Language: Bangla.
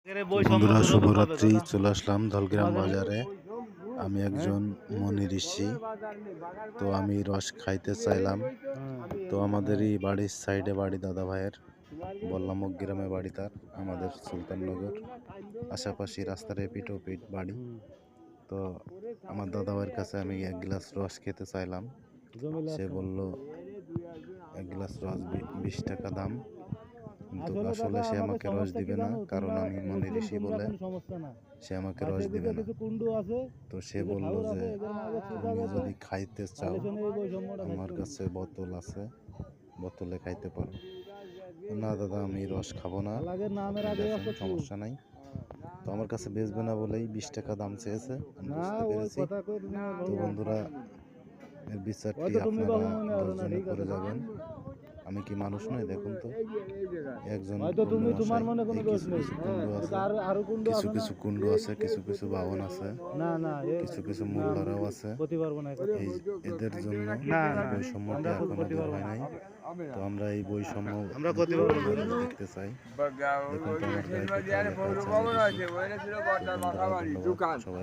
বন্ধুরা শুভরাত্রি। চলে আসলাম ধলগ্রাম বাজারে। আমি একজন মনি ঋষি, তো আমি রস খাইতে চাইলাম। তো আমাদেরই বাড়ির সাইডে বাড়ি দাদা ভাইয়ের, বল্লামক গ্রামে বাড়ি তার, আমাদের সুলতাননগর পাশাপাশি রাস্তার এপিট ওপিট বাড়ি। তো আমার দাদা ভাইয়ের কাছে আমি এক গ্লাস রস খেতে চাইলাম। সে বলল এক গ্লাস রস 20 টাকা দাম, কিন্তু আসলে সে আমাকে রস দিবে না, কারণ আমি মনি ঋষি বলে সে আমাকে রস দিবে না। তো সে বলল যে তুমি যদি খাইতে চাও আমার কাছে বোতল আছে, বোতলে খাইতে পারো। না দাদা, আমি রস খাবো না, দেখুন সমস্যা নাই। তো আমার কাছে বেচবে না বলেই 20 টাকা দাম চেয়েছে, আমি বুঝতে পেরেছি। তো বন্ধুরা, এর বিচারটি আপনারা 10 জনে করে যাবেন। আমি কি মানুষ নই? দেখুন তো, একজন কিছু কিছু কুণ্ডু আছে, কিছু কিছু বাহন আছে, কিছু কিছু মোল্লারাও আছে। এদের জন্য বৈষম্যটি এখনো দূর হয় নাই। তো আমরা এই বৈষম্য দেখতে চাই। দেখুন তো আমার গায়ে সবাই